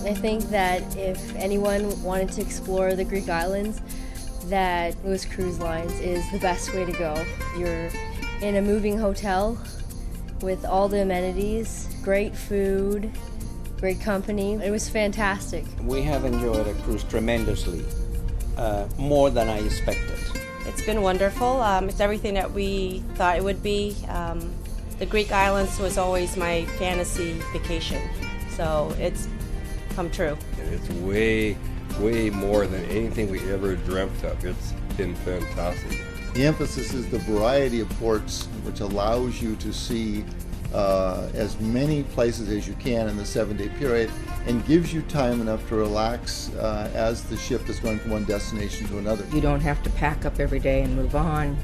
I think that if anyone wanted to explore the Greek islands, that Lewis Cruise Lines is the best way to go. You're in a moving hotel with all the amenities, great food, great company. It was fantastic. We have enjoyed a cruise tremendously, more than I expected. It's been wonderful. It's everything that we thought it would be. The Greek islands was always my fantasy vacation, so it's come true. It's way more than anything we ever dreamt of. It's been fantastic. The emphasis is the variety of ports, which allows you to see as many places as you can in the 7-day period, and gives you time enough to relax as the ship is going from one destination to another. You don't have to pack up every day and move on.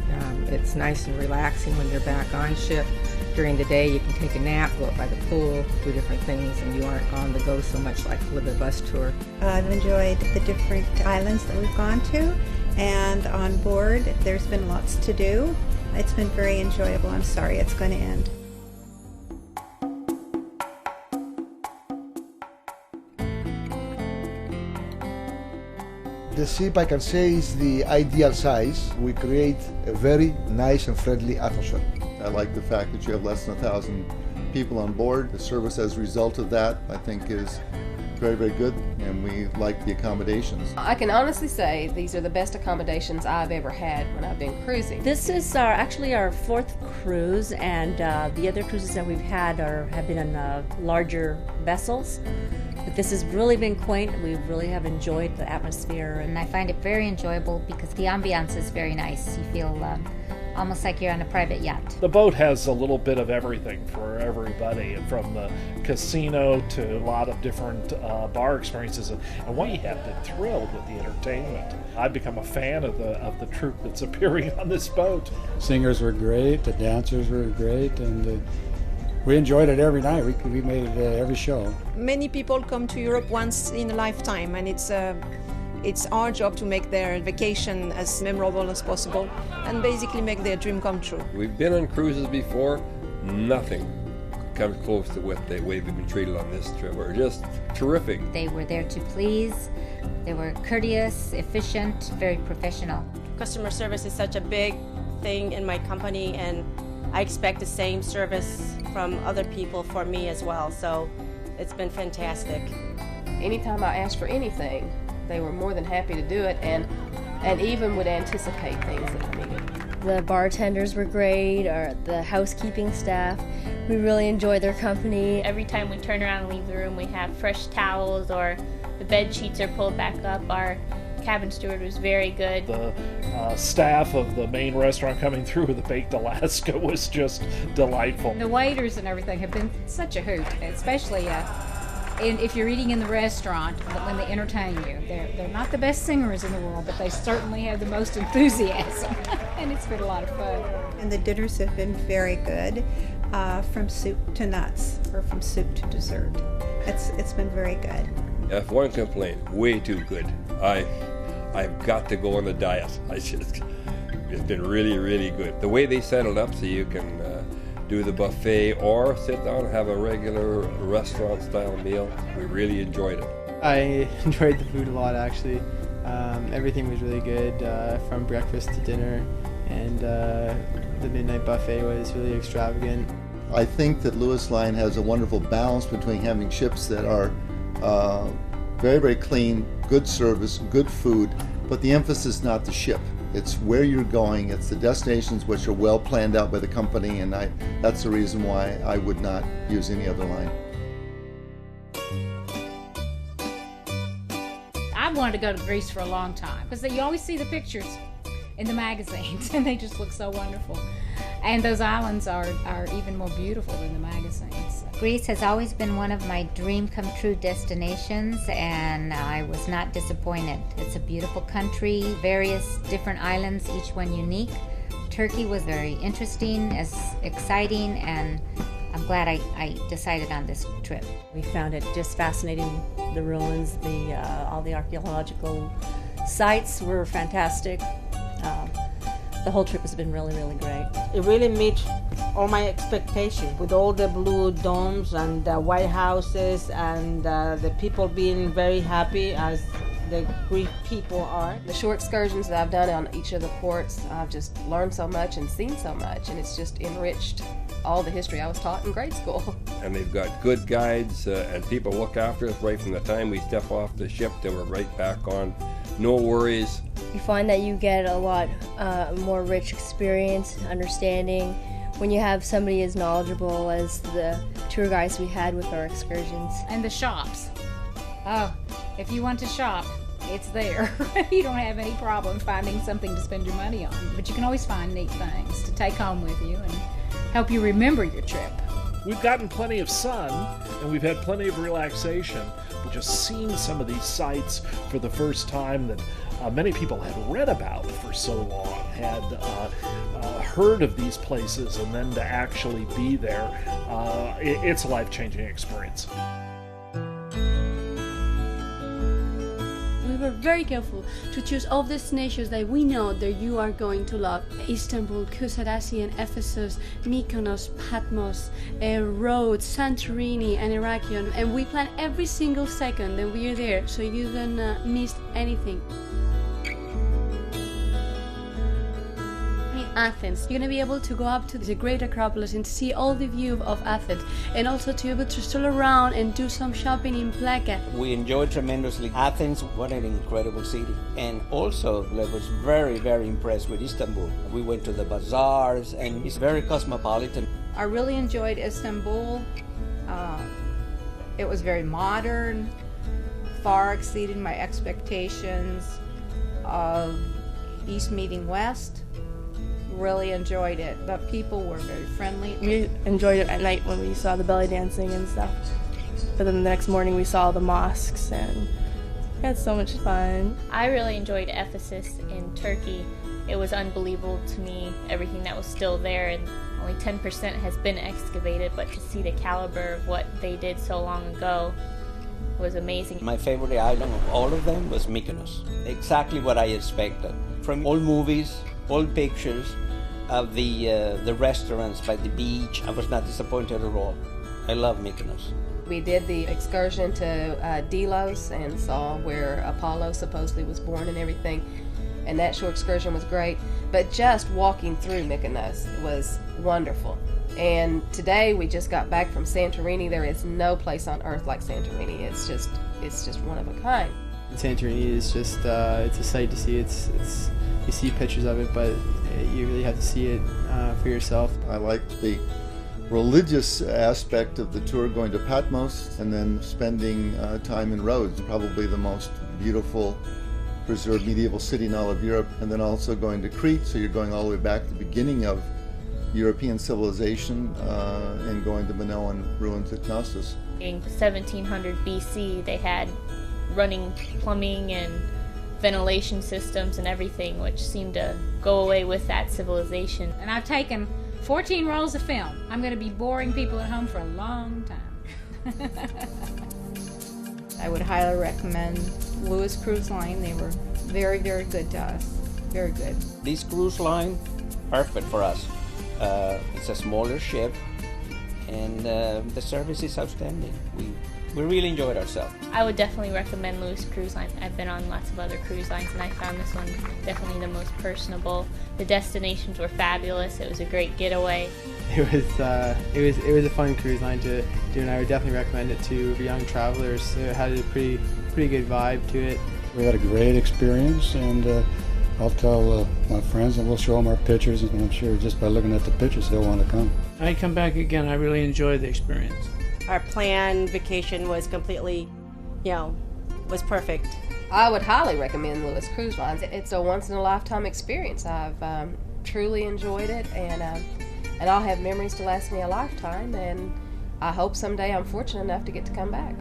It's nice and relaxing when you're back on ship. During the day you can take a nap, go up by the pool, do different things, and you aren't on the go so much like with a bus tour. I've enjoyed the different islands that we've gone to, and on board there's been lots to do. It's been very enjoyable. I'm sorry it's going to end. The ship, I can say, is the ideal size. We create a very nice and friendly atmosphere. I like the fact that you have less than 1,000 people on board. The service as a result of that, I think, is very, very good, and we like the accommodations. I can honestly say these are the best accommodations I've ever had when I've been cruising. This is actually our 4th cruise, and the other cruises that we've had have been on larger vessels. But this has really been quaint. We really have enjoyed the atmosphere. And I find it very enjoyable because the ambiance is very nice. You feel almost like you're on a private yacht. The boat has a little bit of everything for everybody, from the casino to a lot of different bar experiences. And we have been thrilled with the entertainment. I've become a fan of the troupe that's appearing on this boat. Singers were great, the dancers were great, and we enjoyed it every night. We made it every show. Many people come to Europe once in a lifetime, and it's our job to make their vacation as memorable as possible and basically make their dream come true. We've been on cruises before. Nothing comes close to what the way we've been treated on this trip. We're just terrific. They were there to please. They were courteous, efficient, very professional. Customer service is such a big thing in my company, and I expect the same service from other people for me as well, so it's been fantastic. Anytime I asked for anything, they were more than happy to do it, and even would anticipate things that I needed. The bartenders were great, or the housekeeping staff. We really enjoyed their company. Every time we turn around and leave the room, we have fresh towels or the bed sheets are pulled back up. Our cabin steward was very good. The staff of the main restaurant coming through with the baked Alaska was just delightful. The waiters and everything have been such a hoot, especially if you're eating in the restaurant when they entertain you. They're not the best singers in the world, but they certainly have the most enthusiasm, and it's been a lot of fun. And the dinners have been very good, from soup to nuts or from soup to dessert. It's been very good. If one complaint, way too good. I've got to go on the diet. It's been really, really good. The way they set it up so you can do the buffet or sit down and have a regular restaurant-style meal, we really enjoyed it. I enjoyed the food a lot, actually. Everything was really good, from breakfast to dinner, and the midnight buffet was really extravagant. I think that Lewis Line has a wonderful balance between having ships that are very, very clean, good service, good food, but the emphasis is not the ship. It's where you're going, it's the destinations which are well planned out by the company, and that's the reason why I would not use any other line. I've wanted to go to Greece for a long time because you always see the pictures in the magazines and they just look so wonderful. And those islands are even more beautiful than the magazines. Greece has always been one of my dream come true destinations, and I was not disappointed. It's a beautiful country, various different islands, each one unique. Turkey was very interesting, exciting, and I'm glad I decided on this trip. We found it just fascinating. The ruins, all the archaeological sites were fantastic. The whole trip has been really, really great. It really made all my expectations, with all the blue domes and the white houses and the people being very happy as the Greek people are. The short excursions that I've done on each of the ports, I've just learned so much and seen so much, and it's just enriched all the history I was taught in grade school. And they've got good guides and people look after us right from the time we step off the ship till we're right back on. No worries. You find that you get a lot more rich experience, understanding, when you have somebody as knowledgeable as the tour guides we had with our excursions. And the shops. Oh, if you want to shop, it's there. You don't have any problem finding something to spend your money on, but you can always find neat things to take home with you and help you remember your trip. We've gotten plenty of sun and we've had plenty of relaxation. We've just seen some of these sites for the first time that many people had read about for so long, had heard of these places, and then to actually be there, it's a life-changing experience. We were very careful to choose all destinations that we know that you are going to love. Istanbul, Kuşadası, Ephesus, Mykonos, Patmos, Rhodes, Santorini, and Aegean. And we plan every single second that we are there, so you don't miss anything. Athens. You're going to be able to go up to the Great Acropolis and see all the view of Athens, and also to be able to stroll around and do some shopping in Plaka. We enjoyed tremendously. Athens, what an incredible city. And also, I was very, very impressed with Istanbul. We went to the bazaars, and it's very cosmopolitan. I really enjoyed Istanbul. It was very modern, far exceeded my expectations of East meeting West. Really enjoyed it. The people were very friendly. We enjoyed it at night when we saw the belly dancing and stuff. But then the next morning we saw the mosques and we had so much fun. I really enjoyed Ephesus in Turkey. It was unbelievable to me, everything that was still there, and only 10% has been excavated, but to see the caliber of what they did so long ago was amazing. My favorite island of all of them was Mykonos. Exactly what I expected. From old movies, old pictures of the restaurants by the beach, I was not disappointed at all. I love Mykonos. We did the excursion to Delos and saw where Apollo supposedly was born and everything, and that short excursion was great. But just walking through Mykonos was wonderful. And today we just got back from Santorini. There is no place on earth like Santorini. It's just one of a kind. Santorini is just it's a sight to see. It's you see pictures of it, but you really have to see it for yourself. I liked the religious aspect of the tour, going to Patmos and then spending time in Rhodes, probably the most beautiful preserved medieval city in all of Europe, and then also going to Crete, so you're going all the way back to the beginning of European civilization, and going to Minoan ruins at Knossos. In 1700 BC, they had running plumbing and ventilation systems and everything, which seemed to go away with that civilization. And I've taken 14 rolls of film. I'm going to be boring people at home for a long time. I would highly recommend Lewis Cruise Line. They were very, very good to us. Very good. This cruise line, perfect for us. It's a smaller ship, and the service is outstanding. We really enjoyed ourselves. I would definitely recommend Lewis Cruise Line. I've been on lots of other cruise lines, and I found this one definitely the most personable. The destinations were fabulous. It was a great getaway. It was a fun cruise line to do, and I would definitely recommend it to young travelers. It had a pretty good vibe to it. We had a great experience, and I'll tell my friends, and we'll show them our pictures, and I'm sure just by looking at the pictures they'll want to come. I'd come back again. I really enjoyed the experience. Our planned vacation was completely, was perfect. I would highly recommend Lewis Cruise Lines. It's a once-in-a-lifetime experience. I've truly enjoyed it, and I'll have memories to last me a lifetime, and I hope someday I'm fortunate enough to get to come back.